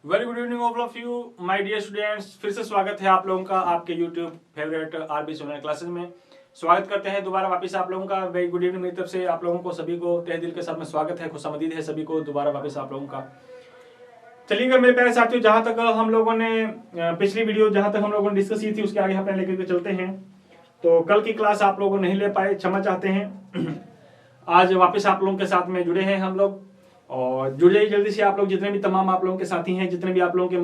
Very good evening all of you my dear students. फिर से स्वागत है आप लोगों का आपके YouTube favourite RB online classes में। स्वागत करते हैं दोबारा वापस आप लोगों का। वेरी गुड इवनिंग मेरी तरफ से आप लोगों को सभी को तहे दिल के साथ में स्वागत है, खुशामदीद है सभी को दोबारा वापस आप लोगों का। चलिएगा मेरे प्यारे साथियों, जहां तक हम लोगों ने पिछली वीडियो जहां तक हम लोगों ने डिस्कस की थी उसके आगे हम लेकर के चलते हैं। तो कल की क्लास आप लोगों नहीं ले पाए, क्षमा चाहते हैं। आज वापस आप लोगों के साथ में जुड़े हैं हम लोग, और जुड़ जाइए जल्दी से आप लोग। जितने भी तमाम आप लोगों के साथी हैं, जितने भी आप लोगों के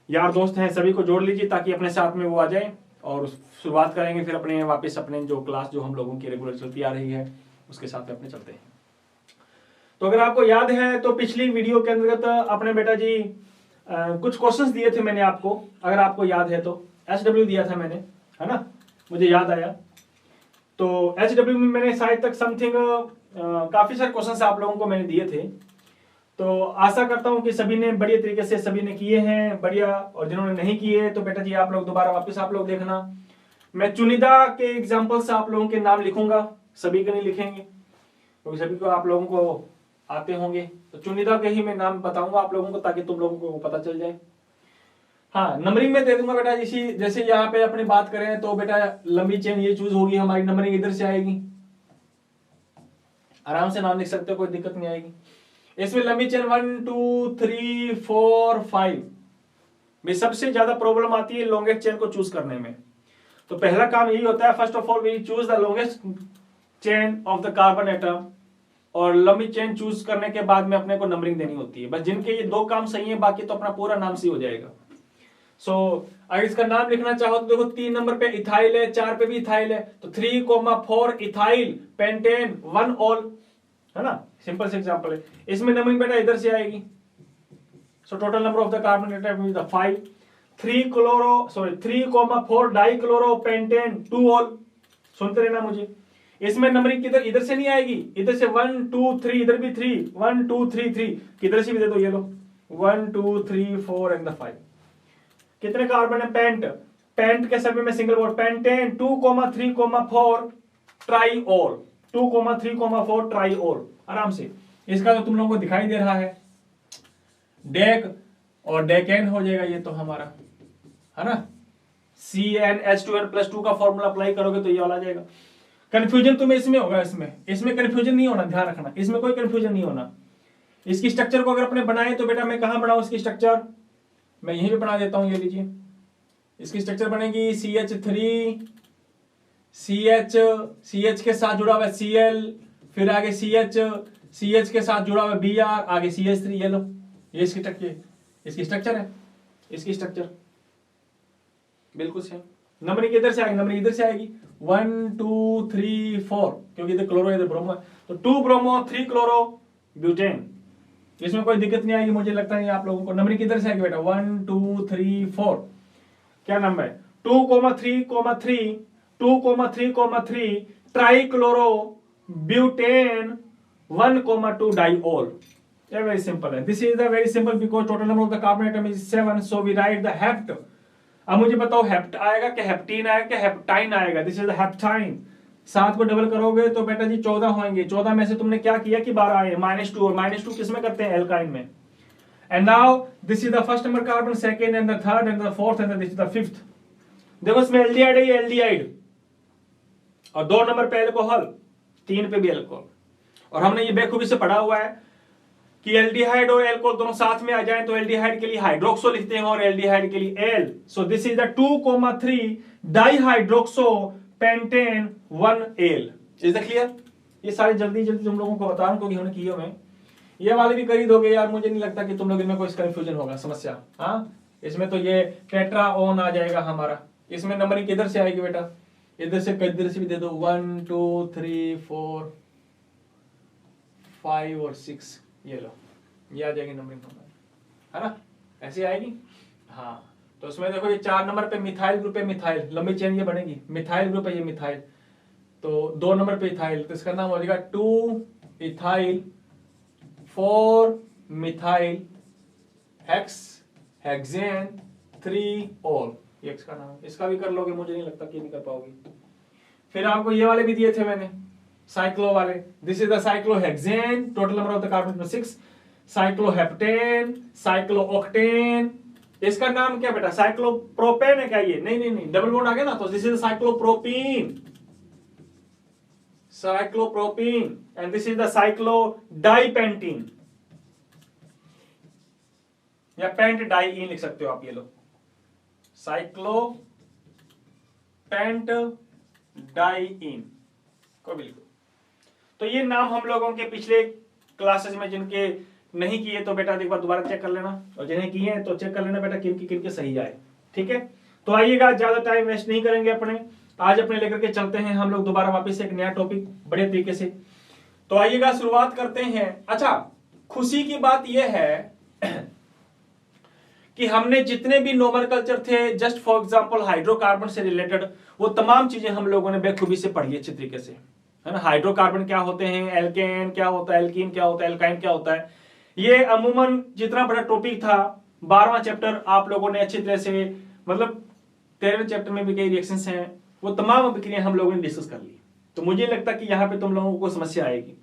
यार दोस्त हैं, सभी को जोड़ लीजिए ताकि अपने साथ में वो आ जाए और शुरुआत करेंगे फिर अपने वापस अपने जो क्लास जो हम लोगों की रेगुलर चलती आ रही है उसके साथ में अपने चलते हैं। तो अगर आपको याद है तो पिछली वीडियो के अंतर्गत अपने बेटा जी कुछ क्वेश्चंस दिए थे मैंने आपको, अगर आपको याद है तो SW दिया था मैंने, है ना, मुझे याद आया। तो SW में मैंने शायद तक समथिंग काफी सारे क्वेश्चंस आप लोगों को मैंने दिए थे। तो आशा करता हूं कि सभी ने बढ़िया तरीके से सभी ने किए हैं बढ़िया, और जिन्होंने नहीं किए तो बेटा जी आप लोग दोबारा वापस आप लोग देखना। मैं चुनिंदा के एग्जाम्पल्स आप लोगों के नाम लिखूंगा, सभी के नहीं लिखेंगे क्योंकि सभी को आप लोगों को आते होंगे। तो चुनिंदा के ही मैं नाम बताऊंगा आप लोगों को ताकि तुम लोगों को पता चल जाए। हाँ, नंबरिंग में दे दूंगा बेटा। जैसे यहाँ पे अपनी बात करें तो बेटा लंबी चेन ये चूज होगी हमारी, नंबरिंग इधर से आएगी, आराम से नाम लिख सकते हो, कोई दिक्कत नहीं आएगी। इसमें लंबी चेन 1 2 3 4 5 में सबसे ज्यादा प्रॉब्लम आती है लॉन्गेस्ट चेन को चूज करने में। तो पहला काम यही होता है, first of all we choose the longest chain of the carbon atom, और लंबी चेन चूज करने के बाद में अपने को नंबरिंग देनी होती है। बस जिनके ये दो काम सही है बाकी तो अपना पूरा नाम सही हो जाएगा। अगर इसका नाम लिखना चाहो तो देखो 3 नंबर पे इथाइल है, 4 पे भी इथाइल है, तो 3,4 इथाइल पेंटेन 1 ऑल, है ना, सिंपल से एग्जांपल है। इसमें नंबरिंग बेटा इधर से आएगी। Total number of the carbon atom is 5। 3,4 dichloro pentane 2 all, सुनते रहना मुझे। इसमें नंबरिंग किधर, इधर से नहीं आएगी, इधर से 1 2 3, इधर भी 3 1 2 3 3, किधर से भी दे दो, ये लो 1 2 3 4 एंड 5। कितने कार्बन है? पेंट के समय में सिंगल बोर्ड पेंटेन 2,3,4 ट्राईओल, 2,3,4 ट्राईओल। आराम से इसका तो तुम लोगों को दिखाई दे रहा है, डेक और डेकेन हो जाएगा ये तो हमारा, है ना। CnH2n+2 का फॉर्मूला अप्लाई करोगे तो ये वाला आ जाएगा। कंफ्यूजन तुम्हें इसमें होगा, इसमें कंफ्यूजन नहीं होना, ध्यान रखना, इसमें कोई कंफ्यूजन नहीं होना। इसकी स्ट्रक्चर को अगर अपने बनाए तो बेटा मैं कहां बनाऊं इसकी स्ट्रक्चर, मैं यहीं पे बना देता हूं, ये लीजिए। इसकी स्ट्रक्चर बनेगी CH3, CH के साथ जुड़ा हुआ है Cl, फिर आगे CH के साथ जुड़ा हुआ है Br, आगे CH3, ये लो, ये इसकी स्ट्रक्चर है, इसकी स्ट्रक्चर बिल्कुल सेम। नंबरिंग इधर से आएगी, नंबरिंग इधर से आएगी 1 2 3 4, क्योंकि इधर क्लोरो इधर ब्रोमो है, तो 2 ब्रोमो 3 क्लोरो ब्यूटेन। इसमें कोई दिक्कत नहीं आएगी, मुझे लगता है आप लोगों को। नंबरिंग किधर से आएगी बेटा 1 2 3 4, क्या नंबर है 2,3,3 2,3,3 trichloro butane 1,2 diol. Very simple है, this is the very simple because total number of the carbon atom is 7, so we write the hept. अब मुझे बताओ हेप्ट आएगा कि हेप्टीन आएगा कि हेप्टाइन आएगा? This is the heptyne. 7 को डबल करोगे तो बेटा जी 14 होंगे। 14 में से तुमने क्या किया कि 12 आए, -2, और -2 किस में करते हैं? एल्काइन में। And now this is the first number carbon, second and the third and the fourth and this is the fifth. देखो इसमें एल्डिहाइड है, ये एल्डिहाइड, और 2 नंबर पे एल्कोहल, 3 पे भी अल्कोहल। और हमने ये बेखूबी से पढ़ा हुआ है कि एल्डिहाइड और अल्कोहल दोनों साथ में आ जाएं तो एल्डिहाइड के लिए हाइड्रोक्सो लिखते हैं और एल्डिहाइड के लिए L. So this is the 2,3 dihydroxo pentane 1 L. Is the clear? ये सारी जल्दी तुम लोगों को बता रहा हूं क्योंकि हमने किए हुए। ये वाले भी कर दोगे यार, मुझे नहीं लगता कि तुम लोग इनमें कोई कंफ्यूजन होगा, समस्या। हाँ, इसमें तो ये टेट्राओन आ जाएगा हमारा। इसमें नंबरिंग किधर से आएगी बेटा? इधर से भी दे दो 1 2 3 4 5 और 6, ये लो, ये आ जाएगी नंबरिंग हमारी, है ना, ऐसे आएगी। हाँ, तो उसमें देखो ये 4 नंबर पे मिथाइल ग्रुप है, मिथाइल लंबी चेन ये बनेगी, मिथाइल ग्रुप है ये मिथाइल, तो 2 नंबर पे इथाइल, तो इसका नाम हो जाएगा 2 ethyl 4 methyl hex hexane 3 all, ये इसका नाम। इसका भी कर लोगे, मुझे नहीं लगता कि नहीं कर पाओगे। फिर आपको ये वाले भी दिए थे मैंने, साइक्लो वाले। This is the cyclohexane, total number of the carbon 6। साइक्लोहेप्टेन, साइक्लोऑक्टेन, इसका नाम क्या बेटा, साइक्लोप्रोपेन है क्या ये? नहीं नहीं नहीं, डबल बॉन्ड आ गया ना, तो this is cyclopropene, cyclopropene, and this is the cyclodipentene, या पेंट डाइईन लिख सकते हो आप, ये लो, साइक्लो पेंट डाइईन को बिल्कुल। तो ये नाम हम लोगों के पिछले क्लासेस में जिनके नहीं किए तो बेटा एक बार दोबारा चेक कर लेना, और जिन्हें किए हैं तो चेक कर लेना बेटा किनके सही आए, ठीक है। तो आइएगा, ज्यादा टाइम वेस्ट नहीं करेंगे अपने, आज अपने लेकर के चलते हैं हम लोग दोबारा वापस एक नया टॉपिक बड़े तरीके से। तो आइएगा शुरुआत करते हैं। अच्छा, खुशी की बात यह है कि हमने जितने भी नोमेनक्लेचर थे, जस्ट फॉर एग्जांपल हाइड्रोकार्बन से रिलेटेड, वो तमाम चीजें हम लोगों ने बेखूबी से पढ़ी अच्छी तरीके से, है ना। हाइड्रोकार्बन क्या होते हैं, एल्केन क्या होता है, एल्कीन क्या होता है, एल्काइन क्या होता है, ये अमूमन जितना बड़ा टॉपिक था 12वां चैप्टर आप लोगों ने अच्छी तरह से, मतलब 13वें चैप्टर में भी कई रिएक्शंस हैं, वो तमाम अभिक्रियाएं हम लोगों ने डिस्कस कर ली। तो मुझे लगता कि यहाँ पे तुम लोगों को समस्या आएगी,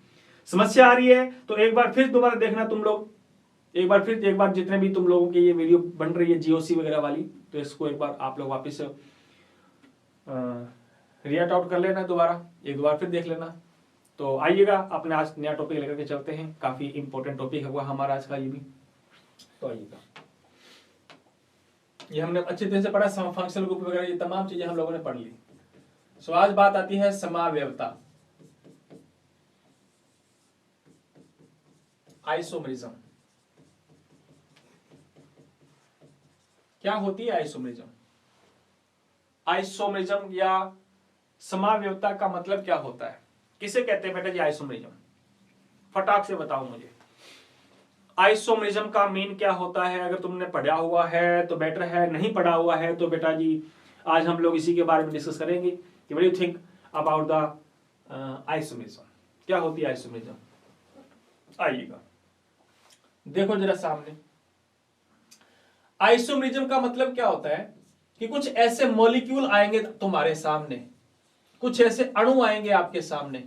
समस्या आ रही है तो एक बार फिर दोबारा देखना तुम लोग, एक बार जितने भी तुम लोगों की ये वीडियो बन रही है जीओसी वगैरह वाली, तो इसको एक बार आप लोग वापस रिएट आउट कर लेना, दोबारा एक दो बार फिर देख लेना। तो आइएगा, अपने आज नया टॉपिक लेकर के चलते हैं, काफी इंपॉर्टेंट टॉपिक है वो हमारा आज का ये भी। तो आइएगा, ये हमने अच्छी तरह से पढ़ा, फंक्शनल ग्रुप वगैरह ये तमाम चीजें हम लोगों ने पढ़ ली। सो आज बात आती है समावयवता, आइसोमरिज्म। क्या होती है आइसोमरिज्म? आइसोमरिज्म या समावयवता का मतलब क्या होता है, किसे कहते हैं बेटा जी आइसोमरिज्म? फटाक से बताओ मुझे, आइसोमरिज्म का मीन क्या होता है? अगर तुमने पढ़ा हुआ है तो बेटर है, नहीं पढ़ा हुआ है तो बेटा जी आज हम लोग इसी के बारे में डिस्कस करेंगे कि what you think about the isomerism, क्या होती है आइसोमरिज्म। आइएगा, देखो जरा सामने, आइसोमरिज्म का मतलब क्या होता है कि कुछ ऐसे मॉलिक्यूल आएंगे तुम्हारे सामने, कुछ ऐसे अणु आएंगे आपके सामने,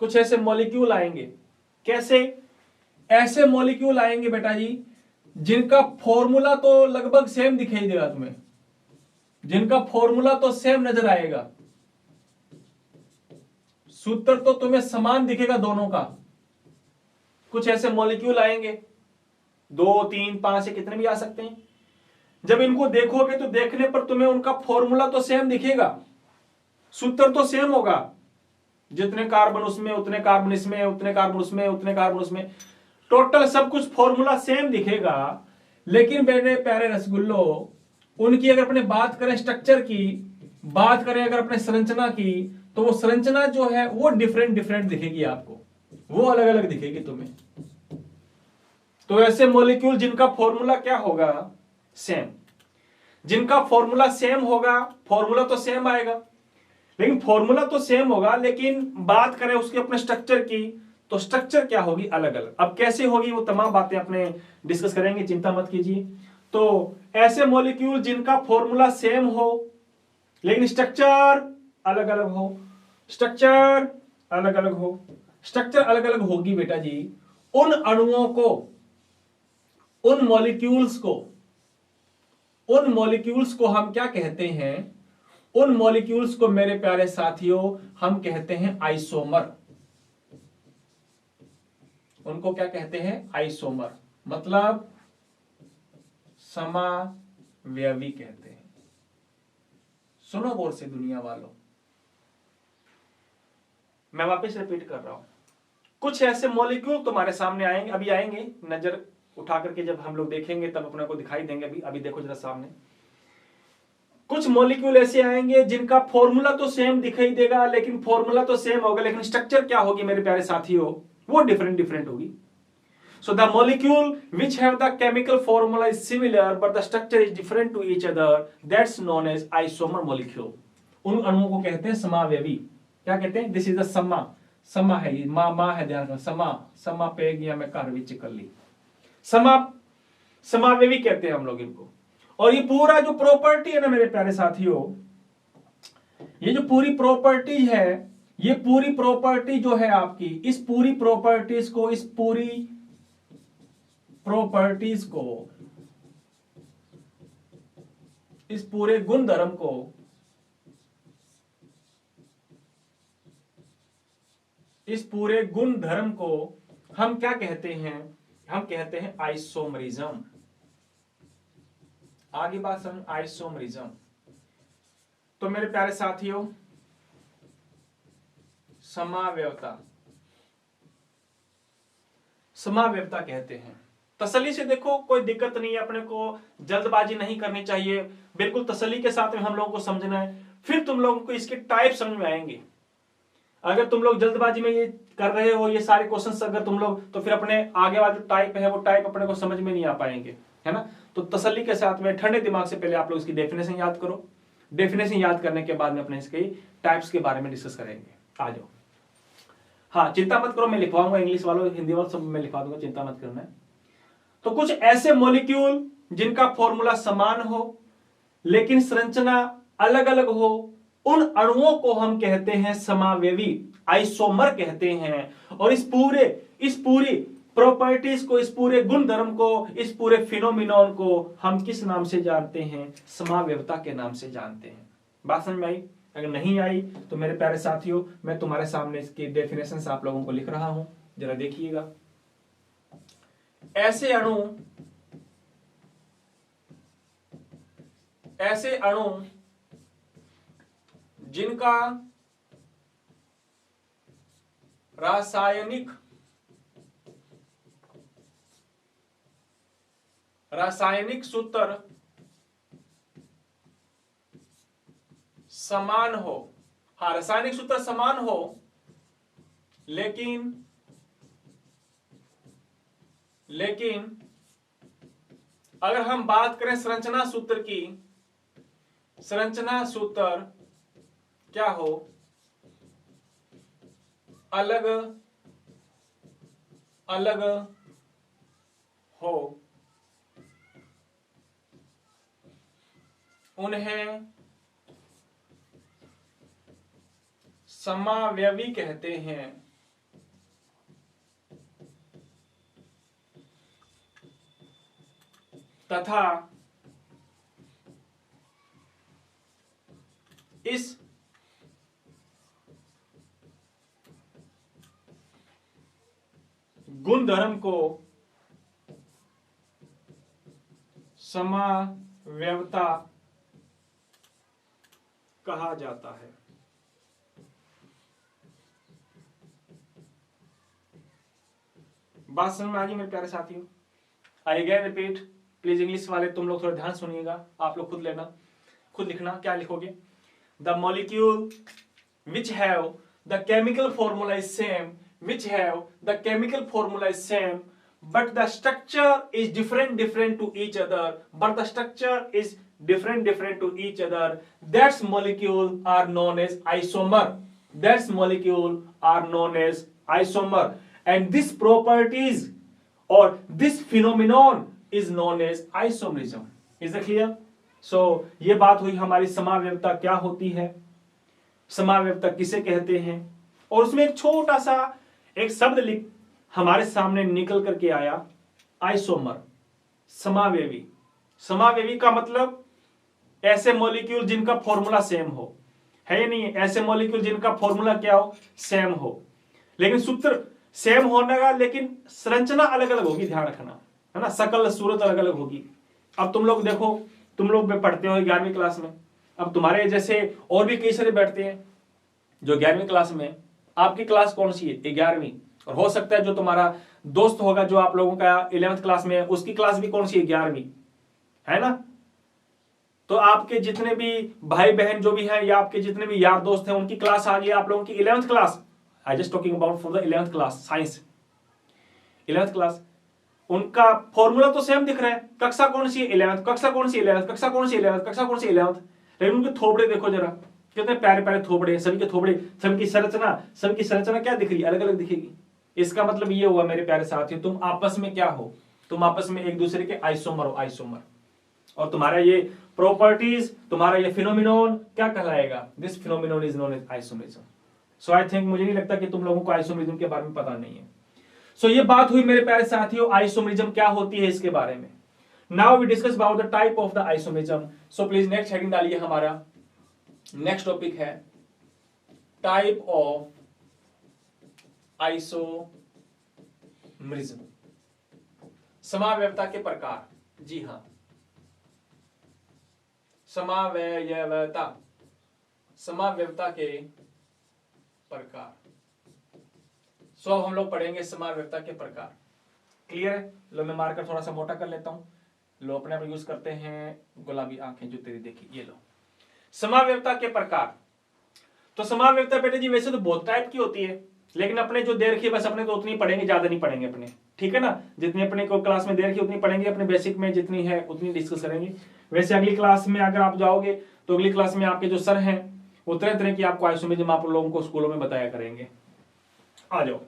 कुछ ऐसे मॉलिक्यूल आएंगे। कैसे? ऐसे मॉलिक्यूल आएंगे बेटा जी जिनका फॉर्मूला तो लगभग सेम दिखाई देगा तुम्हें, जिनका फॉर्मूला तो सेम नजर आएगा, सूत्र तो तुम्हें समान दिखेगा दोनों का। कुछ ऐसे मॉलिक्यूल आएंगे, 2, 3, 5 से कितने भी आ सकते हैं। जब इनको देखोगे तो देखने पर तुम्हें उनका फॉर्मूला तो सेम दिखेगा, सूत्र तो सेम होगा, जितने कार्बन उसमें उतने कार्बन इसमें, उतने कार्बन उसमें उतने कार्बन उसमें, टोटल सब कुछ फॉर्मूला सेम दिखेगा। लेकिन मेरे प्यारे रसगुल्लो, उनकी अगर अपने बात करें स्ट्रक्चर की, बात करें अगर अपने संरचना की, तो वो संरचना जो है वो डिफरेंट दिखेगी आपको, वो अलग अलग दिखेगी तुम्हें। तो ऐसे मॉलिक्यूल जिनका फॉर्मूला क्या होगा, सेम, जिनका फॉर्मूला सेम होगा, फॉर्मूला तो सेम आएगा, लेकिन फॉर्मूला तो सेम होगा, लेकिन बात करें उसके अपने स्ट्रक्चर की, तो स्ट्रक्चर क्या होगी, अलग अलग। अब कैसे होगी वो तमाम बातें अपने डिस्कस करेंगे, चिंता मत कीजिए। तो ऐसे मॉलिक्यूल जिनका फॉर्मूला सेम हो लेकिन स्ट्रक्चर अलग अलग हो, स्ट्रक्चर अलग अलग हो, स्ट्रक्चर अलग अलग होगी बेटा जी, उन अणुओं को, उन मॉलिक्यूल्स को हम क्या कहते हैं? उन मॉलिक्यूल्स को मेरे प्यारे साथियों हम कहते हैं आइसोमर। उनको क्या कहते हैं? आइसोमर, मतलब समावयवी कहते हैं। सुनो गौर से दुनिया वालों, मैं वापस रिपीट कर रहा हूं, कुछ ऐसे मॉलिक्यूल तुम्हारे सामने आएंगे, अभी आएंगे, नजर उठा करके जब हम लोग देखेंगे तब अपने को दिखाई देंगे। अभी देखो जरा सामने, कुछ मॉलिक्यूल ऐसे आएंगे जिनका फॉर्मूला तो सेम दिखाई देगा, लेकिन फॉर्मूला तो सेम होगा, लेकिन स्ट्रक्चर क्या होगी मेरे प्यारे साथियों, वो डिफरेंट होगी। So the molecule which have the chemical formula is similar but the structure is different to each other, that's known as isomer molecule. उन अणुओं को कहते हैं समावयवी। क्या कहते हैं? दिस इज द समा है, ये माँ है, ध्यान रखना, समा पे गया मैं कारविच कर ली, समावयवी कहते हैं हम लोग इनको। और ये पूरा जो प्रॉपर्टी है ना मेरे प्यारे साथियों, ये जो पूरी प्रॉपर्टी है, ये पूरी प्रॉपर्टी जो है आपकी, इस पूरी प्रॉपर्टीज को, इस पूरी प्रॉपर्टीज को, इस पूरे गुण धर्म को हम क्या कहते हैं? हम कहते हैं आइसोमरिज्म। आगे बात समझ, आइसोमरिज्म। तो मेरे प्यारे साथियों, समावयवता कहते हैं। तसल्ली से देखो, कोई दिक्कत नहीं है, अपने को जल्दबाजी नहीं करनी चाहिए, बिल्कुल तसल्ली के साथ में हम लोगों को समझना है, फिर तुम लोगों को इसके टाइप समझ में आएंगे। अगर तुम लोग जल्दबाजी में ये कर रहे हो, ये सारे क्वेश्चंस अगर तुम लोग, तो फिर अपने आगे वाला जो टाइप है वो टाइप अपने को समझ में नहीं आ पाएंगे, है ना। तो तसल्ली के साथ में ठंडे दिमाग से पहले आप लोग इसकी डेफिनेशन याद करो। डेफिनेशन याद करने के बाद में अपने इसके टाइप्स के बारे में डिस्कस करेंगे। आ जाओ। हाँ, चिंता मत करो, मैं लिखवाऊंगा, इंग्लिश वालों हिंदी वालों सब मैं लिखवा दूंगा, चिंता मत करना है। तो कुछ ऐसे मॉलिक्यूल जिनका फॉर्मूला समान हो लेकिन संरचना अलग अलग हो, उन अणुओं को हम कहते हैं समावयवी, आइसोमर कहते हैं। और इस पूरी प्रॉपर्टीज को, इस पूरे गुण धर्म को, इस पूरे फिनोमिनॉन को हम किस नाम से जानते हैं? समावयवता के नाम से जानते हैं। बात समझ में आई? अगर नहीं आई तो मेरे प्यारे साथियों, मैं तुम्हारे सामने इसकी डेफिनेशन आप लोगों को लिख रहा हूं, जरा देखिएगा। ऐसे अणु जिनका रासायनिक सूत्र समान हो। हाँ, रासायनिक सूत्र समान हो, लेकिन अगर हम बात करें संरचना सूत्र की, संरचना सूत्र क्या हो? अलग अलग हो, उन्हें समावयवी कहते हैं। तथा इस गुण धर्म को समावयवता कहा जाता है। बात समझ में आ गई मेरे प्यारे साथियों? आई गया रिपीट? प्लीज इंग्लिश वाले तुम लोग थोड़ा ध्यान सुनिएगा, आप लोग खुद लेना, खुद लिखना। क्या लिखोगे? The molecule which have the chemical formula is same, but the structure is different to each other, that's molecule are known as isomer. And this properties or this phenomenon is known as isomerism. Is that clear? So ये बात हुई हमारी समावयवता क्या होती है, समावयवता किसे कहते हैं, और उसमें एक छोटा सा एक शब्द लिख हमारे सामने निकल करके आया, आइसोमर, समावयवी। समावयवी का मतलब ऐसे मॉलिक्यूल जिनका फॉर्मूला सेम हो, है या नहीं? ऐसे मॉलिक्यूल जिनका फॉर्मूला क्या हो? सेम हो, लेकिन सूत्र सेम होने का, लेकिन संरचना अलग अलग होगी, ध्यान रखना, है ना। शकल सूरत अलग अलग होगी। अब तुम लोग देखो, तुम लोग पढ़ते हो 11वीं क्लास में, अब तुम्हारे जैसे और भी कई सारे बैठते हैं जो 11वीं क्लास में। आपकी क्लास कौन सी है? 11वीं। और हो सकता है जो तुम्हारा दोस्त होगा जो आप लोगों का 11th क्लास में है, उसकी क्लास भी कौन सी है? 11वीं, है ना। तो आपके जितने भी भाई बहन जो भी हैं, या आपके जितने भी यार दोस्त हैं, उनकी क्लास आ गई आप लोगों की 11th class. I just talking about for the 11th class science, 11th class. उनका फॉर्मूला तो सेम दिख रहा है। कक्षा कौन सी है? 11th। कक्षा कौन सी? 11th। कक्षा कौन सी? 11th। कक्षा कौन सी? 11th। लेकिन उनके थोबड़े देखो जरा, कितने प्यारे प्यारे थोबड़े, सभी के थोबड़े, सभी की संरचना क्या दिख रही है? अलग अलग दिखेगी। इसका मतलब ये हुआ मेरे प्यारे साथियों, तुम आपस में क्या हो? तुम आपस में एक दूसरे के आइसोमर हो, आइसोमर। और तुम्हारा ये प्रॉपर्टीज, तुम्हारा ये फिनोमिनोन क्या कहलाएगा? This phenomenon is known as isomerism. So I think, मुझे नहीं लगता कि तुम लोगों को आइसोमरिज्म के बारे में पता नहीं है। सो ये बात हुई मेरे प्यारे साथियों आइसोमरिज्म क्या होती है इसके बारे में। Now we discuss about the type of the isomerism. So please next heading डालिए, हमारा नेक्स्ट टॉपिक है टाइप ऑफ आइसोमरिज्म, समावयवता के प्रकार। जी हां, समावयवता, समावयवता के प्रकार। सो अब हम लोग पढ़ेंगे समावयवता के प्रकार। क्लियर है? लो मैं मार्कर थोड़ा सा मोटा कर लेता हूं। लो अपने आप यूज करते हैं गुलाबी आंखें जो तेरी देखी, ये लो। समावयवता के प्रकार। तो समावयवता बेटे जी वैसे तो बहुत टाइप की होती है, लेकिन अपने जो दे रखी है बस अपने तो उतनी पढ़ेंगे, ज्यादा नहीं पढ़ेंगे अपने, ठीक है ना। जितनी अपने को क्लास में दे रखी उतनी पढ़ेंगे, अपने बेसिक में जितनी है उतनी डिस्कस करेंगे। वैसे अगली क्लास में अगर आप जाओगे तो अगली क्लास में आपके जो सर हैं वो तरह तरह की आपको आइसोमरिज्म आप लोगों को स्कूलों में बताया करेंगे। आ जाओ।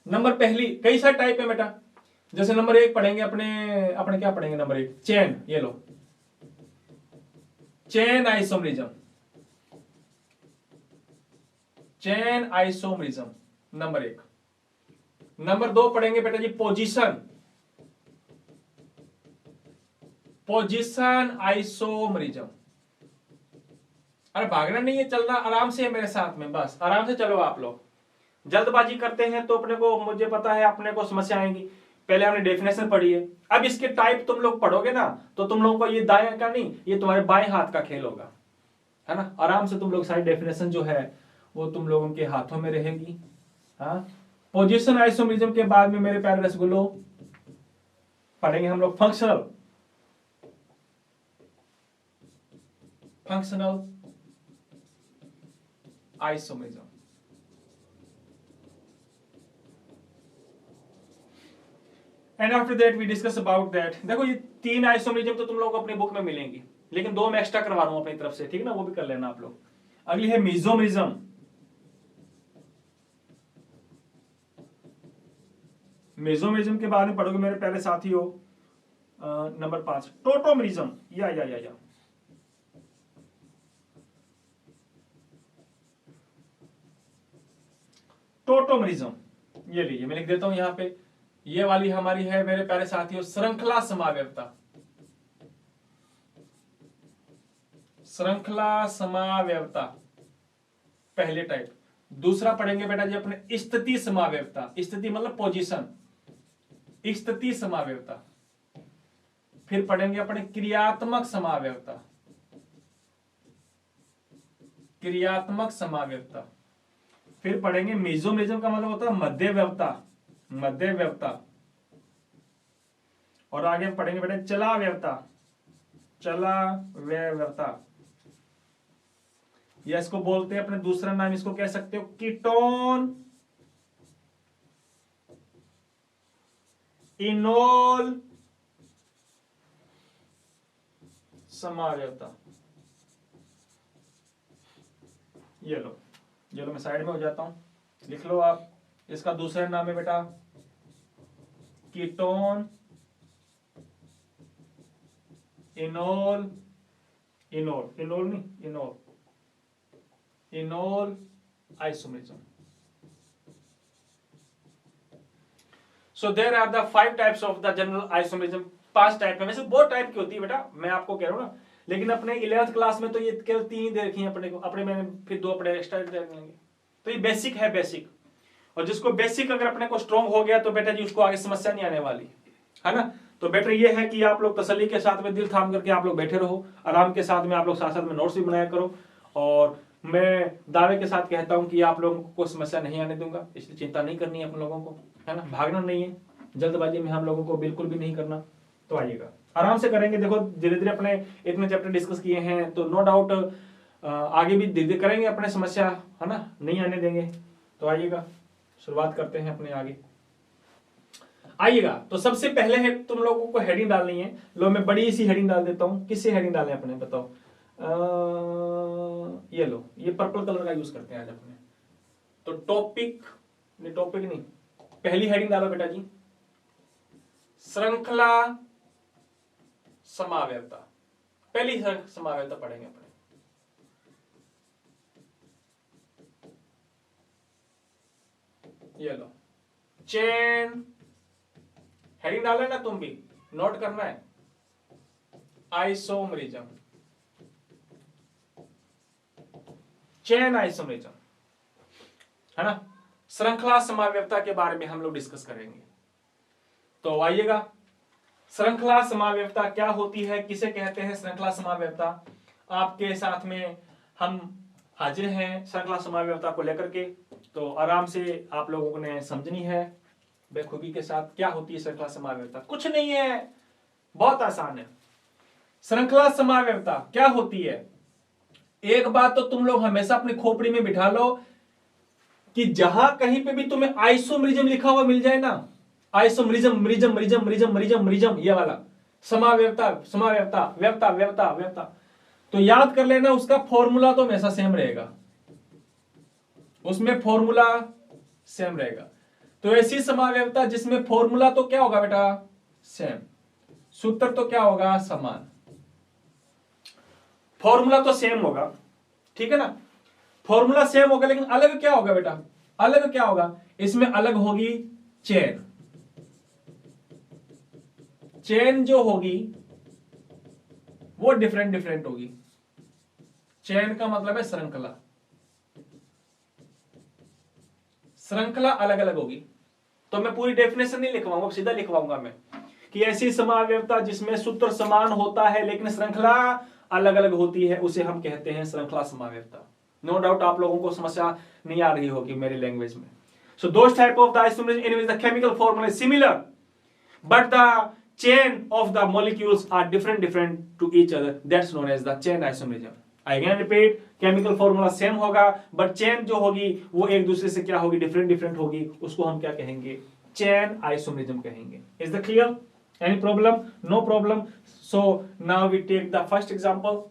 नंबर पहली, कई सारे टाइप है बेटा। जैसे नंबर 1 पढ़ेंगे अपने क्या पढ़ेंगे, नंबर 1 चेन, ये लो chain isomerism, chain isomerism number 1। Number 2 पढ़ेंगे बेटा जी पोजीशन, पोजीशन आइसोमरिज्म। अरे भागना नहीं है, चलना आराम से है मेरे साथ में, बस आराम से चलो। आप लोग जल्दबाजी करते हैं तो अपने को, मुझे पता है अपने को समस्या आएंगी। पहले हमने डेफिनेशन पढ़ी है, अब इसके टाइप तुम लोग पढ़ोगे ना तो तुम लोगों को ये दाएं का नहीं, ये तुम्हारे बाएं हाथ का खेल होगा, है ना। आराम से तुम लोग सारी डेफिनेशन जो है वो तुम लोगों के हाथों में रहेगी। हाँ, पोजीशन आइसोमरिज्म के बाद में मेरे प्यारे रसगुल्लो पढ़ेंगे हम लोग functional, functional isomerism. And after that we discuss about that. देखो ये 3 आइसोमरिज्म तो तुम लोग अपनी बुक में मिलेंगी, लेकिन 2 मैं एक्स्ट्रा करवा रहा हूं अपनी तरफ से, ठीक है ना, वो भी कर लेना आप लोग। अगली है मेसोमरिज्म, मेसोमरिज्म के बारे में पढ़ोगे मेरे प्यारे साथियों। नंबर 5 टोटोमरिज्म, या टोटोमरिज्म, ये लीजिए मैं लिख देता हूं यहां पे। ये वाली हमारी है मेरे प्यारे साथियों श्रृंखला समावयवता, श्रृंखला समावयवता पहले टाइप। दूसरा पढ़ेंगे बेटा जी अपने स्थिति समावयवता, स्थिति मतलब पोजीशन, स्थिति समावयवता। फिर पढ़ेंगे अपने क्रियात्मक समावयवता, क्रियात्मक समावयवता। फिर पढ़ेंगे मेसोमरिज्म का मतलब होता है मध्यवयवता, मध्यवयवता। और आगे पढ़ेंगे बेटा चलावयवता, चलावयवता। या इसको बोलते हैं अपने दूसरा नाम, इसको कह सकते हो कीटोन इनोल समावयवता। ये लो मैं साइड में हो जाता हूं, लिख लो आप। इसका दूसरा नाम है बेटा कीटोन इनोल, इनोल नहीं, enol isomerism. So there are the 5 types of the general isomerism. 5 type है, वैसे बहुत टाइप की होती है बेटा, मैं आपको कह रहा हूं ना, लेकिन अपने 11th क्लास में तो ये केवल 3 दे रखी हैं अपने को, अपने मैंने फिर 2 अपने एक्स्ट्रा दे देंगे। तो ये बेसिक है, बेसिक। और जिसको बेसिक अगर अपने को स्ट्रॉन्ग हो गया तो बेटा जी उसको आगे समस्या नहीं आने वाली, है ना। तो बेटर ये है कि आप लोग तसल्ली के साथ में दिल थाम करके आप लोग बैठे रहो, आराम के साथ में आप लोग साथ साथ में नोट्स भी बनाया करो। और मैं दावे के साथ कहता हूं कि आप लोगों को कोई समस्या नहीं आने दूंगा, इसलिए चिंता नहीं करनी है आप लोगों को, है ना। भागना नहीं है, जल्दबाजी में हम लोगों को बिल्कुल भी नहीं करना। तो आइएगा आराम से करेंगे। देखो धीरे धीरे अपने इतने चैप्टर डिस्कस किए हैं तो नो डाउट आगे भी धीरे धीरे करेंगे, अपने समस्या, है ना, नहीं आने देंगे। तो आइएगा शुरुआत करते हैं अपने आगे। आइएगा तो सबसे पहले है तुम लोगों को हेडिंग डालनी है। लो मैं बड़ी सी हेडिंग डाल देता हूं। किससे हेडिंग डालें अपने, बताओ। ये लो, ये पर्पल कलर का यूज करते हैं आज अपने। तो टॉपिक नहीं, पहली हेडिंग डालो बेटा जी श्रृंखला समावयवता। पहली समावयवता पढ़ेंगे अपने। ये लो चेन, हेडिंग डाला ना, तुम भी नोट करना है, आइसोमरिज्म, चेन आइसोमरिज्म, है ना। श्रृंखला समावयवता के बारे में हम लोग डिस्कस करेंगे। तो आइएगा, श्रृंखला समावयवता क्या होती है, किसे कहते हैं श्रृंखला समावयवता, आपके साथ में हम हाजिर हैं श्रृंखला समावयवता को लेकर के। तो आराम से आप लोगों ने समझनी है बेखूबी के साथ क्या होती है श्रृंखला समावयवता। कुछ नहीं है, बहुत आसान है। श्रृंखला समावयवता क्या होती है, एक बात तो तुम लोग हमेशा अपनी खोपड़ी में बिठा लो कि जहां कहीं पे भी तुम्हें आइसोमरिज्म लिखा हुआ मिल जाए ना, आइसोमरिज्म, मरिज्म मरिज्म मरिज्म मरिज्म मरिज्म, ये वाला समावयवता समावयवता व्यवता व्यवता व्यवता, तो याद कर लेना उसका फॉर्मूला तो हमेशा सेम रहेगा, उसमें फॉर्मूला सेम रहेगा। तो ऐसी समावयवता जिसमें फॉर्मूला तो क्या होगा बेटा, सेम, सूत्र तो क्या होगा, समान, फॉर्मूला तो सेम होगा, ठीक है ना। फॉर्मूला सेम होगा लेकिन अलग क्या होगा बेटा, अलग क्या होगा, इसमें अलग होगी चेन, चेन जो होगी वो डिफरेंट डिफरेंट होगी। चेन का मतलब है श्रृंखला, श्रृंखला अलग अलग होगी। तो मैं पूरी डेफिनेशन नहीं लिखवाऊंगा, सीधा लिखवाऊंगा मैं कि ऐसी समावयवता जिसमें सूत्र समान होता है लेकिन श्रृंखला अलग अलग होती है, उसे हम कहते हैं श्रृंखला समावयवता। नो डाउट आप लोगों को समस्या नहीं आ रही होगी मेरी लैंग्वेज में। So those type of the isomerism in which the chemical formula is similar but the chain of the molecules are different to each other, that's known as the chain isomerism. Again repeat, chemical formula same होगा but chain जो होगी वो एक दूसरे से क्या होगी, different होगी, उसको हम क्या कहेंगे, chain isomerism कहेंगे। Is that clear? Any problem? No problem. So now we take the first example,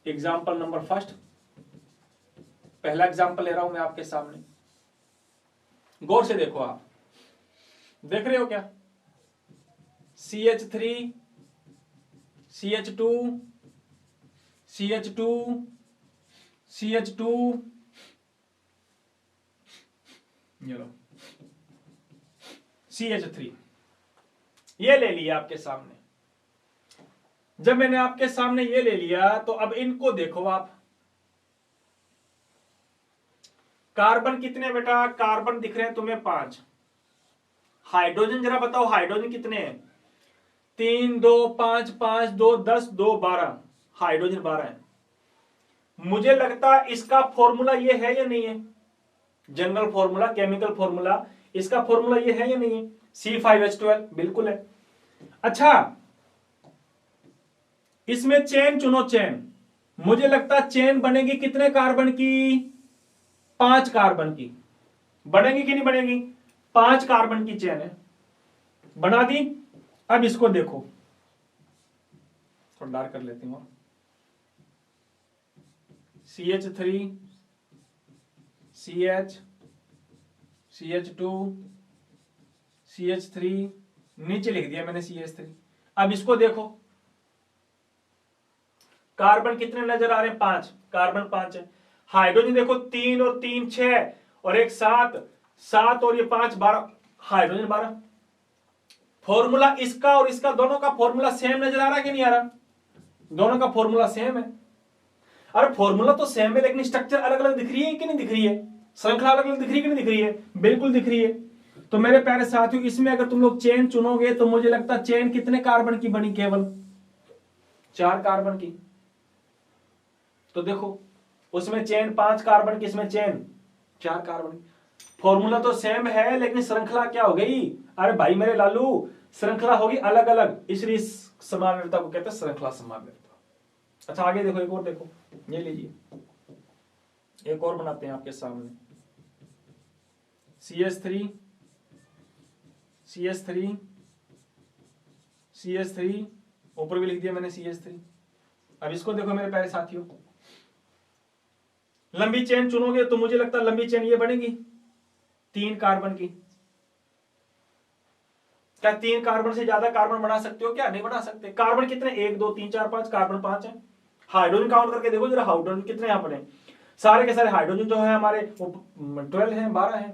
example number first। पहला एग्जाम्पल ले रहा हूं मैं आपके सामने, गौर से देखो, आप देख रहे हो क्या, CH3 CH2 CH2 CH2, ये लो CH3, ये ले लिया आपके सामने। जब मैंने आपके सामने ये ले लिया तो अब इनको देखो आप, कार्बन कितने बेटा, कार्बन दिख रहे हैं तुम्हें 5, हाइड्रोजन जरा बताओ हाइड्रोजन कितने हैं, 3 2 5 5 2 10 2 12, हाइड्रोजन 12 है। मुझे लगता है इसका फॉर्मूला ये है या नहीं है, जनरल फॉर्मूला, केमिकल फॉर्मूला, इसका फॉर्मूला ये है या नहीं है, C5H12, बिल्कुल है। अच्छा इसमें चेन चुनो, चेन, मुझे लगता है चेन बनेगी कितने कार्बन की, 5 कार्बन की, बनेगी कि नहीं बनेगी, 5 कार्बन की चेन है, बना दी। अब इसको देखो, थोड़ा डार्क कर लेती हूं, CH3 CH CH2 CH3, नीचे लिख दिया मैंने CH3। अब इसको देखो, कार्बन कितने नजर आ रहे हैं, 5, कार्बन 5 है। हाइड्रोजन देखो 3 और 3 6 और एक 7, 7 और ये 5 12, हाइड्रोजन 12। फॉर्मूला इसका और इसका दोनों का फॉर्मूला सेम नजर आ रहा है कि नहीं आ रहा, दोनों का फॉर्मूला सेम है। अरे फॉर्मूला तो सेम है लेकिन स्ट्रक्चर अलग अलग दिख रही है कि नहीं दिख रही है, श्रृंखला अलग अलग दिख रही है कि नहीं दिख रही है, बिल्कुल दिख रही है। तो मेरे प्यारे साथियों इसमें अगर तुम लोग चेन चुनोगे तो मुझे लगता है चेन कितने कार्बन की बनी, केवल 4 कार्बन की। तो देखो उसमें चेन 5 कार्बन की, इसमें चेन 4 कार्बन। फॉर्मूला तो सेम है लेकिन श्रृंखला क्या हो गई, अरे भाई मेरे लालू श्रृंखला होगी अलग अलग, इसलिए समावयवता को कहते हैं श्रृंखला समावयवता। अच्छा आगे देखो, एक और देखो, ये लीजिए, एक और बनाते हैं आपके सामने, CH3 CH3 CH3, ऊपर भी लिख दिया मैंने CH3। अब इसको देखो मेरे प्यारे साथियों, लंबी चेन चुनोगे तो मुझे लगता है लंबी चेन ये बनेगी 3 कार्बन की। क्या 3 कार्बन से ज्यादा कार्बन बना सकते हो क्या, नहीं बना सकते। कार्बन कितने, 1 2 3 4 5, कार्बन 5 है। हाइड्रोजन काउंट करके देखो जरा, हाइड्रोजन कितने यहां पर हैं, सारे के सारे हाइड्रोजन जो है हमारे वो 12 है, 12 है।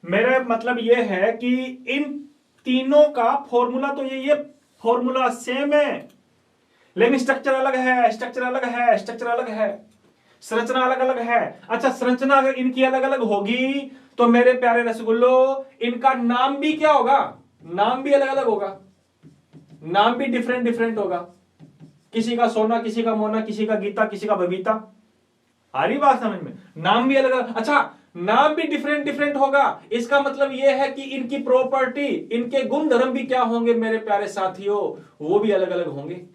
मेरा मतलब ये है कि इन तीनों का फॉर्मूला तो ये फॉर्मूला सेम है, लेकिन स्ट्रक्चर अलग है, स्ट्रक्चर अलग है, स्ट्रक्चर अलग है, संरचना अलग अलग है। अच्छा, संरचना अगर इनकी अलग अलग होगी तो मेरे प्यारे रसगुल्लो इनका नाम भी क्या होगा, नाम भी अलग अलग होगा, नाम भी डिफरेंट डिफरेंट होगा। किसी का सोना, किसी का मोना, किसी का गीता, किसी का बबीता। आ रही बात समझ में? नाम भी अलग अलग। अच्छा, नाम भी डिफरेंट डिफरेंट होगा, इसका मतलब यह है कि इनकी प्रॉपर्टी, इनके गुण धर्म भी क्या होंगे मेरे प्यारे साथियों, वो भी अलग अलग होंगे,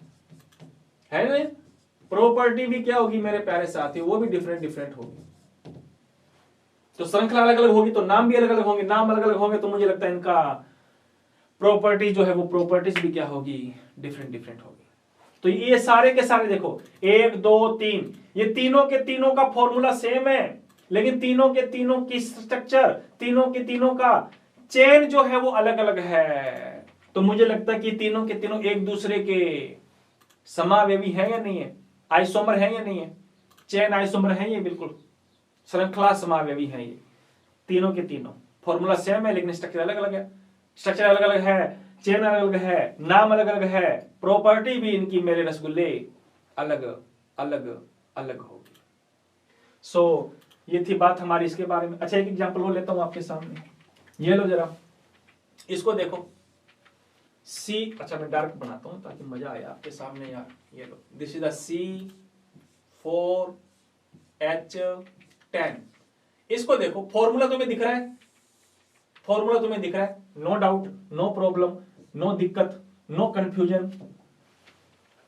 है ना? प्रॉपर्टी भी क्या होगी मेरे प्यारे साथियों, वो भी डिफरेंट डिफरेंट होगी। तो श्रृंखला अलग अलग होगी तो नाम भी अलग अलग होंगे, नाम अलग अलग होंगे तो मुझे लगता है इनका प्रॉपर्टी जो है वो प्रॉपर्टीज भी क्या होगी, डिफरेंट डिफरेंट होगी। तो ये सारे के सारे देखो, 1 2 3, ये तीनों के तीनों का फॉर्मूला सेम है, लेकिन तीनों के तीनों की स्ट्रक्चर, तीनों के तीनों का चेन जो है वो अलग अलग है। तो मुझे लगता है कि तीनों के तीनों एक दूसरे के समावेवी है या नहीं है, आइसोमर है या नहीं है, चेन आइसोमर है ये, बिल्कुल श्रृंखला समावेवी है ये। तीनों के तीनों फॉर्मूला सेम है लेकिन स्ट्रक्चर अलग अलग है, स्ट्रक्चर अलग अलग है, चेन अलग अलग है, नाम अलग अलग है, प्रॉपर्टी भी इनकी मेरे रसगुल्ले अलग अलग अलग होगी। सो ये थी बात हमारी इसके बारे में। अच्छा, एक एग्जांपल वो लेता हूं आपके सामने, ये लो जरा, इसको देखो सी, अच्छा मैं डार्क बनाता हूं ताकि मजा आए आपके सामने यार। ये लो, दिस इज द C4H10। इसको देखो, फॉर्मूला तुम्हें दिख रहा है, फॉर्मूला तुम्हें दिख रहा है, no doubt, no problem, no दिक्कत, नो कंफ्यूजन।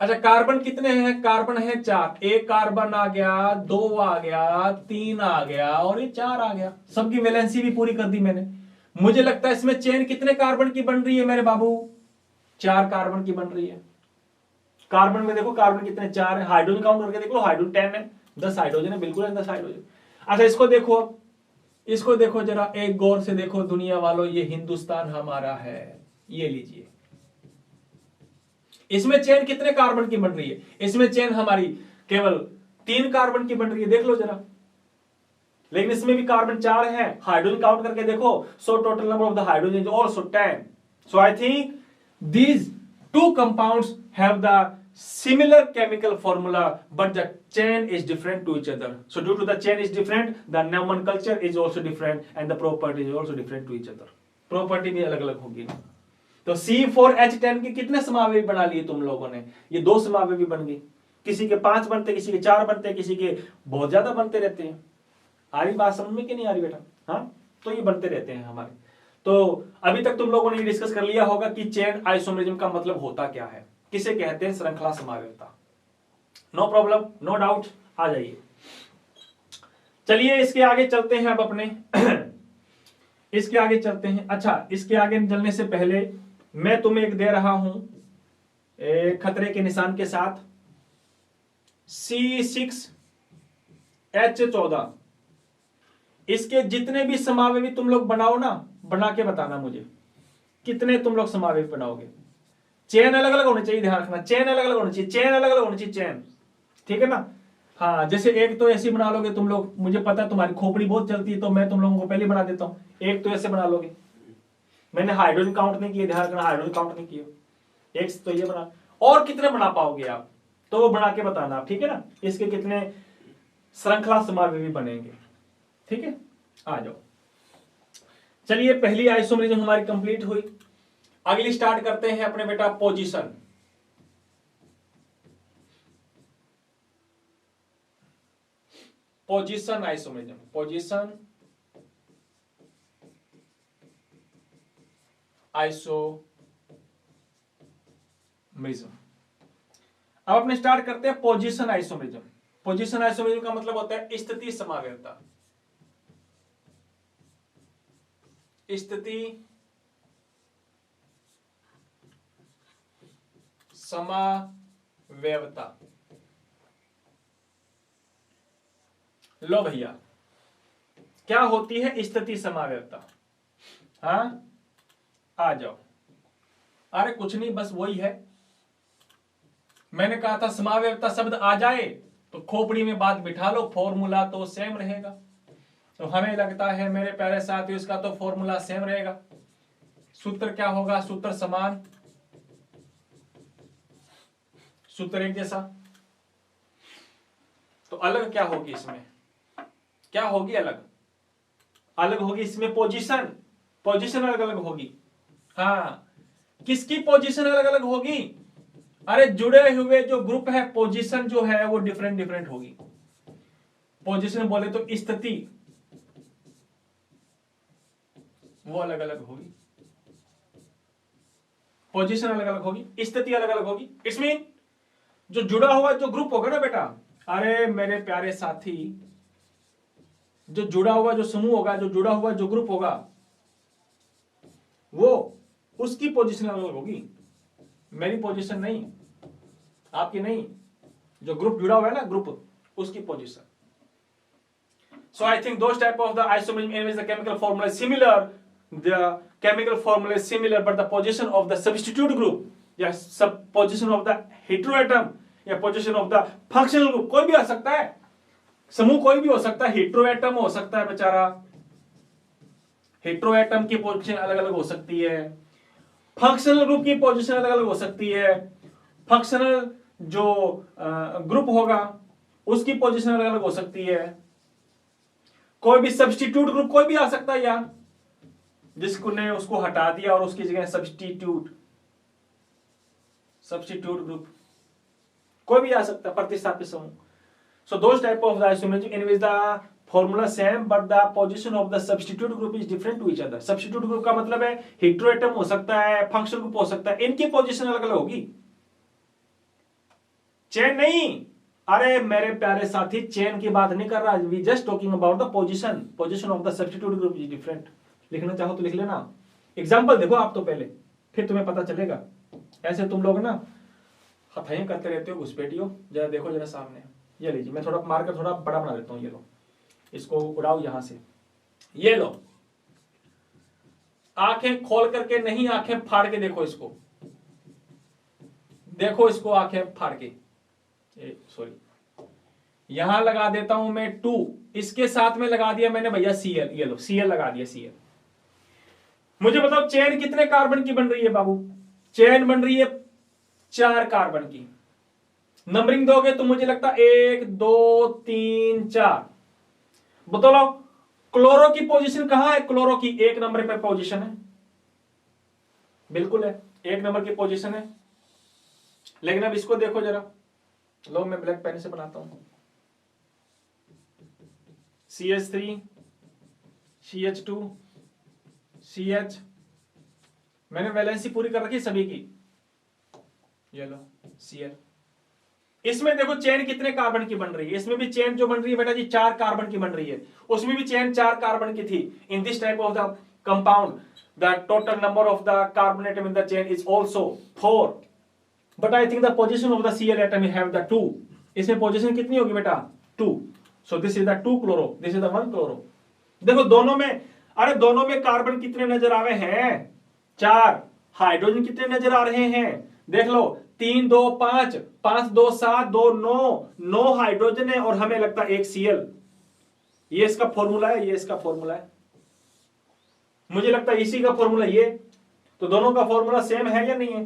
अच्छा, कार्बन कितने हैं? कार्बन है 4, एक कार्बन आ गया, 2 आ गया, 3 आ गया और ये 4 आ गया। सबकी वैलेंसी भी पूरी कर दी मैंने। मुझे लगता है इसमें चेन कितने कार्बन की बन रही है मेरे बाबू? 4 कार्बन की बन रही है। कार्बन में देखो कार्बन कितने, 4 है। हाइड्रोजन काउंट करके देख लो, हाइड्रोजन 10 है, 10 हाइड्रोजन है, बिल्कुल है 10 हाइड्रोजन। अच्छा, इसको देखो, इसको देखो जरा, एक गौर से देखो दुनिया वालों, ये हिंदुस्तान हमारा है, ये लीजिए। इसमें चेन कितने कार्बन की बन रही है? इसमें चेन हमारी केवल 3 कार्बन की बन रही है, देख लो जरा। लेकिन इसमें भी कार्बन 4 है, हाइड्रोजन काउंट करके देखो, so total number of the hydrogen is also 10। So I think these two compounds have the similar chemical formula but the chain is different to each other. So due to the chain is different, the nomenclature is also different and the property is also different to each other. Property भी अलग अलग होगी ना। तो C4H10 के कितने समावेशी बना लिए तुम लोगों ने? ये 2 समावेशी बन गई। किसी के 5 बनते, किसी के 4 बनते, किसी के बहुत ज्यादा बनते रहते हैं। आ रही बात समझ में कि नहीं आ रही बेटा? हाँ, तो ये बनते रहते हैं हमारे। तो अभी तक तुम लोगों ने डिस्कस कर लिया होगा कि चेन आइसोमरिज्म का मतलब होता क्या है, किसे कहते हैं श्रृंखला समावेशिता। नो प्रॉब्लम, नो डाउट, आ जाइए। चलिए इसके आगे चलते हैं अब अपने इसके आगे चलते हैं। अच्छा, इसके आगे चलने से पहले मैं तुम्हें एक दे रहा हूं खतरे के निशान के साथ, C6H14। इसके जितने भी समावेशी तुम लोग बनाओ ना, बना के बताना मुझे कितने तुम लोग समावेशी बनाओगे। चेन अलग अलग होनी चाहिए, ध्यान रखना, चेन अलग अलग होनी चाहिए, चेन अलग अलग होनी चाहिए, चेन, ठीक है ना? हाँ, जैसे एक तो ऐसी बना लोगे तुम लोग, मुझे पता है तुम्हारी खोपड़ी बहुत चलती है तो मैं तुम लोगों को पहले बना देता हूं। एक तो ऐसे बना लोगे, मैंने हाइड्रोजन काउंट नहीं किया, ध्यान रखना, हाइड्रोजन काउंट नहीं किया। एक तो ये बना, और कितने बना पाओगे आप तो वो बना के बताना आप, ठीक है ना? इसके कितने श्रृंखला समावेशी बनेंगे, ठीक है? आ जाओ। चलिए, पहली आइसोमरिज्म हमारी कंप्लीट हुई। अगली स्टार्ट करते हैं अपने बेटा position. Position isomerism, position isomerism. अब अपने स्टार्ट करते हैं पोजीशन आइसोमरिज्म। पोजीशन आइसोमरिज्म का मतलब होता है स्थिति समावेशिता, स्थिति समावेशिता। लो भैया, क्या होती है स्थिति समावेशिता? हाँ, आ जाओ। अरे कुछ नहीं, बस वही है। मैंने कहा था समावेशिता शब्द आ जाए तो खोपड़ी में बात बिठा लो, फॉर्मूला तो सेम रहेगा। तो हमें लगता है मेरे प्यारे साथियों इसका तो फॉर्मूला सेम रहेगा। सूत्र क्या होगा? सूत्र समान, सूत्र एक जैसा। तो अलग क्या होगी इसमें? क्या होगी अलग? अलग होगी इसमें पोजीशन। पोजीशन अलग अलग होगी। हाँ, किसकी पोजीशन अलग अलग होगी? अरे जुड़े हुए जो ग्रुप है, पोजीशन जो है वो डिफरेंट डिफरेंट होगी। पोजीशन बोले तो स्थिति वो अलग अलग होगी, पोजीशन अलग अलग होगी, स्थिति अलग अलग होगी। इट्स मीन जो जुड़ा हुआ जो ग्रुप होगा ना बेटा, अरे मेरे प्यारे साथी, जो जुड़ा हुआ जो समूह होगा, जो जुड़ा हुआ जो ग्रुप होगा, वो उसकी पोजीशन अलग अलग होगी। मेरी पोजीशन नहीं, आपकी नहीं, जो ग्रुप जुड़ा हुआ है ना ग्रुप, उसकी position. So I think those type of the isomerism in which the chemical formula is similar, the chemical formula is similar, but the position of the substitute group, या सब position of the heteroatom, या position of the functional group, कोई भी आ सकता है, समूह कोई भी हो सकता है, heteroatom हो सकता है बेचारा, heteroatom की पोजीशन अलग अलग हो सकती है, फंक्शनल ग्रुप की पोजीशन अलग अलग हो सकती है, फंक्शनल जो ग्रुप होगा उसकी पोजीशन अलग अलग हो सकती है, कोई भी सब्स्टिट्यूट ग्रुप कोई भी आ सकता है यार, जिसको ने उसको हटा दिया और उसकी जगह सब्स्टिट्यूट ग्रुप कोई भी आ सकता है, प्रतिस्थापित समूह। So those type of the isomerism in which the formula same but the position of the substitute group is different to each other. Substitute group का मतलब है हेटेरोएटम हो सकता है, फंक्शनल ग्रुप हो सकता है, इनकी पोजीशन अलग अलग होगी, चेन नहीं। अरे मेरे प्यारे साथी, चेन की बात नहीं कर रहा, we just talking about the position of the substitute group is different. लिखना चाहो तो लिख लेना, एग्जांपल देखो आप तो पहले, फिर तुम्हें पता चलेगा। ऐसे तुम लोग ना हथाई करते रहते हो घुसपैठियों, जरा देखो जरा सामने, ये लीजिए, मैं थोड़ा मार्कर थोड़ा बड़ा बना देता हूं, ये लो, इसको उड़ाओ यहां से, ये लो, आंखें खोल करके नहीं, आंखें फाड़ के देखो इसको, देखो इसको आंखें फाड़ के, सॉरी, यहां लगा देता हूं मैं 2, इसके साथ में लगा दिया मैंने भैया Cl, ये लो Cl लगा दिया, Cl। मुझे बताओ चेन कितने कार्बन की बन रही है बाबू? चेन बन रही है 4 कार्बन की। नंबरिंग दोगे तो मुझे लगता है 1 2 3 4। बताओ क्लोरो की पोजीशन कहां है? क्लोरो की 1 नंबर पे पोजीशन है, बिल्कुल है, 1 नंबर की पोजीशन है। लेकिन अब इसको देखो जरा, लो मैं ब्लैक पेन से बनाता हूं, CH3 CH2 CH, मैंने वैलेंसी पूरी कर रखी सभी की, ये लो Cl। इसमें देखो चेन कितने कार्बन की बन रही है, इसमें भी चेन जो बन रही है बेटा जी 4 कार्बन की बन रही है, उसमें भी चेन 4 कार्बन की थी। In this type of the compound the total number of the carbon atom in the chain is also 4, but I think the position of the Cl atom have the 2। इसमें position कितनी होगी बेटा? 2। सो this is the 2 chloro, this is the 1 chloro. देखो दोनों में, अरे दोनों में कार्बन कितने नजर आ रहे हैं? 4। हाइड्रोजन कितने नजर आ रहे हैं? देख लो, 3 2 5, 5 2 7, 2 9 हाइड्रोजन है और हमें लगता है 1 Cl। ये इसका फॉर्मूला है, ये इसका फॉर्मूला है, मुझे लगता है इसी का फॉर्मूला ये। तो दोनों का फॉर्मूला सेम है या नहीं है?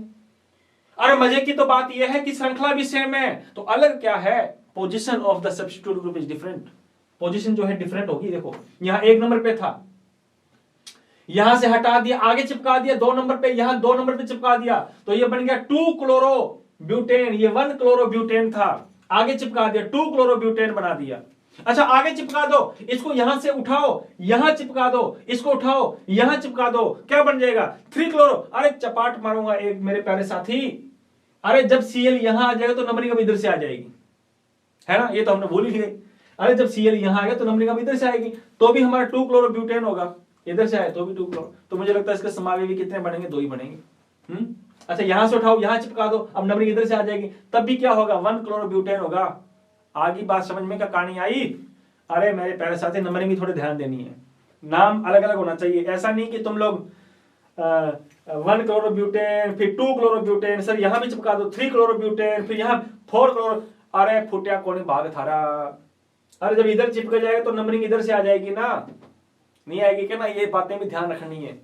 अरे मजे की तो बात यह है कि श्रृंखला भी सेम है, तो अलग क्या है? Position of the substitute group is different. Position जो है डिफरेंट होगी। देखो यहां 1 नंबर पे था, यहां से हटा दिया, आगे चिपका दिया 2 नंबर पे, यहां 2 नंबर पे चिपका दिया, तो ये बन गया 2 क्लोरो ब्यूटेन। ये 1 क्लोरो ब्यूटेन था, आगे चिपका दिया 2 क्लोरो ब्यूटेन बना दिया। अच्छा आगे चिपका दो, इसको यहां से उठाओ, यहां चिपका दो, इसको उठाओ, यहां चिपका दो, क्या बन जाएगा? 3 क्लोरो। अरे चपाट मारूंगा एक मेरे प्यारे साथी, अरे जब Cl यहां आ जाएगा तो नंबरिंग अब इधर से आ जाएगी, है ना? ये तो हमने भूल ही गए। अरे जब Cl यहां आएगा तो नंबरिंग अब इधर से आएगी, तो भी हमारा 2 क्लोरो ब्यूटेन होगा, इधर से आए तो भी 2 क्लोरो। तो मुझे लगता है इसके समावेशी कितने बनेंगे? 2 ही बनेंगे। अच्छा यहां से उठाओ, यहां चिपका दो, अब नंबरिंग इधर से आ जाएगी, तब भी क्या होगा? 1 क्लोरो ब्यूटेन होगा। आगे बात समझ में क्या कहानी आई? अरे मेरे प्यारे साथी, नंबरिंग भी थोड़ी ध्यान देनी है, नाम अलग अलग होना चाहिए। ऐसा नहीं कि तुम लोग 1 क्लोरो ब्यूटेन, फिर 2 क्लोरो ब्यूटेन, सर यहां भी चिपका दो 3 क्लोरो ब्यूटेन, फिर यहां 4 क्लोरो। अरे फुटिया कौन भाग थारा, अरे जब इधर चिपक जाएगा तो नंबरिंग इधर से आ जाएगी ना, नहीं आएगी क्या ना, ये बातें भी ध्यान रखनी है।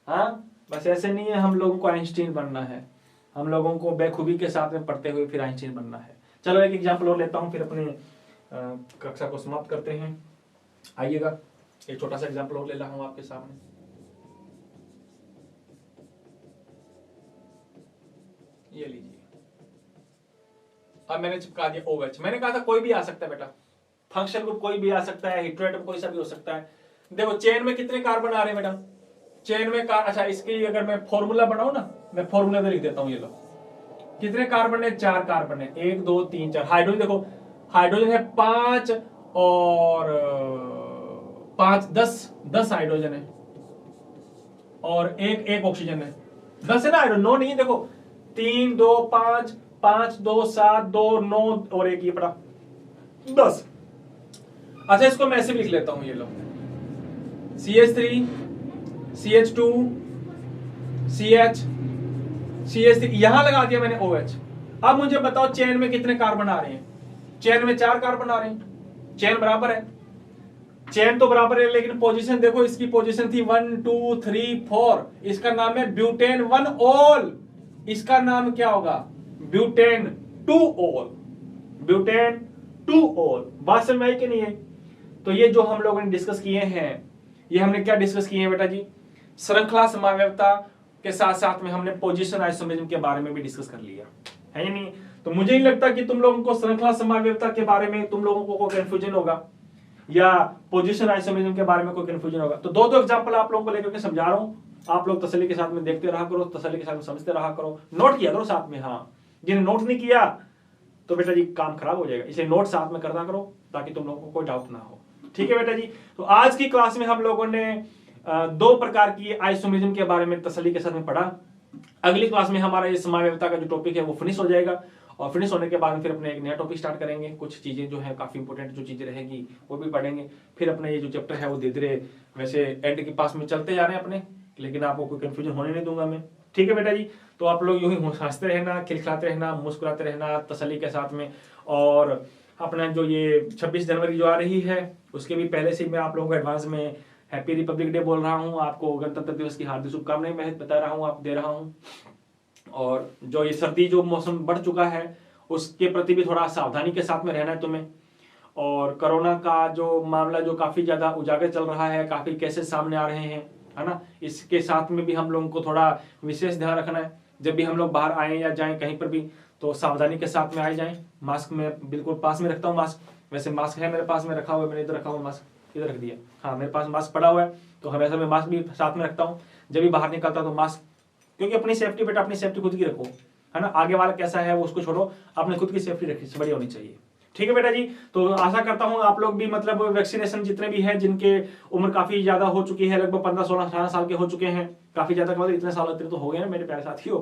हाँ बस ऐसे नहीं है हम लोगों को आइंस्टीन बनना है, हम लोगों को बेखूबी के साथ में पढ़ते हुए फिर आइंस्टीन बनना है। चलो एक एग्जाम्पल और लेता हूं, फिर अपने कक्षा को समाप्त करते हैं। आइएगा एक छोटा सा एग्जाम्पल और ले रहा हूं आपके सामने। ये लीजिए, अब मैंने चिपका दिया OH। मैंने कहा था कोई भी आ सकता है बेटा, फंक्शनल ग्रुप कोई भी आ सकता है, हेटेरोएटम कोई सा भी हो सकता है। देखो चेन में कितने कार्बन आ रहे हैं बेटा, चेन में अच्छा इसकी अगर मैं फॉर्मूला बनाऊं ना, मैं फॉर्मूला में लिख देता हूं। ये लो कितने कार्बन है, 4 कार्बन है, 1 2 3 4। हाइड्रोजन देखो, हाइड्रोजन है 5 और 5 10 हाइड्रोजन है और एक ऑक्सीजन है। 10 है ना हाइड्रोजन, 9 नहीं है। देखो 3 2 5 5 2 7 2 9 और एक ये पड़ा 10। अच्छा इसको मैं ऐसे भी लिख लेता हूं। ये लो CH3 CH2 CH3 यहां लगा दिया मैंने OH। अब मुझे बताओ चेन में कितने कार्बन आ रहे हैं। चेन में 4 कार्बन आ रहे हैं, चेन बराबर है, चेन तो बराबर है, लेकिन पोजीशन देखो, इसकी पोजीशन थी 1 2 3 4। इसका नाम है ब्यूटेन 1 ऑल, इसका नाम क्या होगा, ब्यूटेन 2 ऑल, ब्यूटेन 2 ऑल। बात समझ में आई कि नहीं है। तो ये जो हम लोगों ने डिस्कस किए हैं, ये हमने क्या डिस्कस किए हैं बेटा जी, श्रृंखला समवायवता के साथ साथ में हमने पोजीशन आइसोमेरिज्म के बारे में भी डिस्कस कर लिया है या नहीं। तो मुझे नहीं लगता कि तुम लोगों को श्रृंखला समवायवता के बारे में तुम लोगों को कोई कंफ्यूजन होगा या पोजीशन आइसोमेरिज्म के बारे में कोई कंफ्यूजन होगा। तो दो एग्जांपल आप लोगों को लेकर के समझा रहा हूं, आप लोग तसल्ली के साथ में देखते रहा करो, तसल्ली के साथ में समझते रहा करो, नोट किया करो साथ में। हाँ जिन्हें नोट नहीं किया तो बेटा जी काम खराब हो जाएगा, इसलिए नोट साथ में करना करो ताकि तुम लोगों को कोई डाउट ना हो। ठीक है बेटा जी। तो आज की क्लास में हम लोगों ने 2 प्रकार की आइसोमेरिज्म के बारे में तसल्ली के साथ में पढ़ा। अगली क्लास में हमारा ये समवायवता का जो टॉपिक है वो फिनिश हो जाएगा और फिनिश होने के बाद फिर अपने एक नया टॉपिक स्टार्ट करेंगे। कुछ चीजें जो है काफी इंपॉर्टेंट जो चीजें रहेगी वो भी पढ़ेंगे। फिर अपने ये जो चैप्टर है वो धीरे धीरे वैसे एंड के पास में चलते जा रहे हैं अपने, लेकिन आपको कोई कंफ्यूजन होने नहीं दूंगा मैं। ठीक है बेटा जी। तो आप लोग यूं ही हंसते रहना, खिलखिलाते रहना, मुस्कुराते रहना तसल्ली के साथ में। और अपना जो ये 26 जनवरी जो आ रही है उसके भी पहले से मैं आप लोगों को एडवांस में हैप्पी रिपब्लिक डे बोल रहा हूँ, आपको गणतंत्र दिवस की हार्दिक शुभकामनाएं मैं बता रहा हूँ, आप दे रहा हूँ। और जो ये सर्दी जो मौसम बढ़ चुका है उसके प्रति भी थोड़ा सावधानी के साथ में रहना है तुम्हें। और कोरोना का जो मामला जो काफी ज्यादा उजागर चल रहा है, काफी केसेस सामने आ रहे हैं, है ना, इसके साथ में भी हम लोगों को थोड़ा विशेष ध्यान रखना है। जब भी हम लोग बाहर आए या जाएं कहीं पर भी तो सावधानी के साथ में आए जाएं। मास्क में बिल्कुल पास में रखता हूँ, मास्क वैसे मास्क है मेरे पास में रखा हुआ है, मैंने इधर रखा हुआ मास्क, इधर रख दिया। हाँ मेरे पास मास्क पड़ा हुआ है तो हमेशा मैं मास्क भी साथ में रखता हूँ। जब भी बाहर निकलता तो मास्क, क्योंकि अपनी सेफ्टी बेटा अपनी सेफ्टी खुद की रखो, है ना, आगे वाला कैसा है वो उसको छोड़ो, अपने खुद की सेफ्टी रखी बड़ी होनी चाहिए। ठीक है बेटा जी। तो आशा करता हूं आप लोग भी मतलब वैक्सीनेशन जितने भी हैं जिनके उम्र काफी ज्यादा हो चुकी है, लगभग 15 16 18 साल के हो चुके हैं, काफी ज्यादा मतलब इतने साल इतने तो हो गए ना मेरे प्यारे साथियों।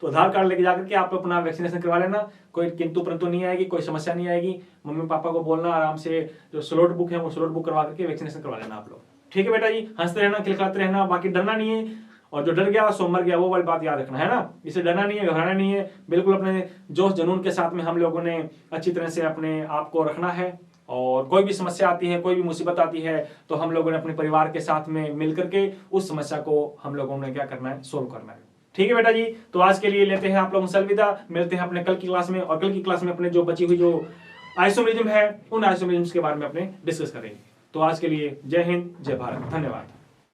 तो आधार कार्ड लेके जाकर के आप अपना वैक्सीनेशन करवा लेना, कोई किंतु परंतु नहीं आएगी, कोई समस्या नहीं आएगी। मम्मी पापा को बोलना आराम से जो स्लॉट बुक है वो स्लॉट बुक करवा करके वैक्सीनेशन करवा लेना आप लोग। ठीक है बेटा जी। हंसते रहना, खिलखिलाते रहना, बाकी डरना नहीं है। और जो डर गया सो मर गया, वो वाली बात याद रखना, है ना। इसे डरना नहीं है, घबराना नहीं है, बिल्कुल अपने जोश जुनून के साथ में हम लोगों ने अच्छी तरह से अपने आप को रखना है। और कोई भी समस्या आती है, कोई भी मुसीबत आती है तो हम लोगों ने अपने परिवार के साथ में मिलकर के उस समस्या को हम लोगों ने क्या करना है, सोल्व करना है। ठीक है बेटा जी। तो आज के लिए लेते हैं आप लोगों से अलविदा, मिलते हैं अपने कल की क्लास में। और कल की क्लास में अपने जो बची हुई जो आइसोमेरिज्म है उन आइसोमेरिज्म के बारे में अपने डिस्कस करेंगे। तो आज के लिए जय हिंद, जय भारत, धन्यवाद।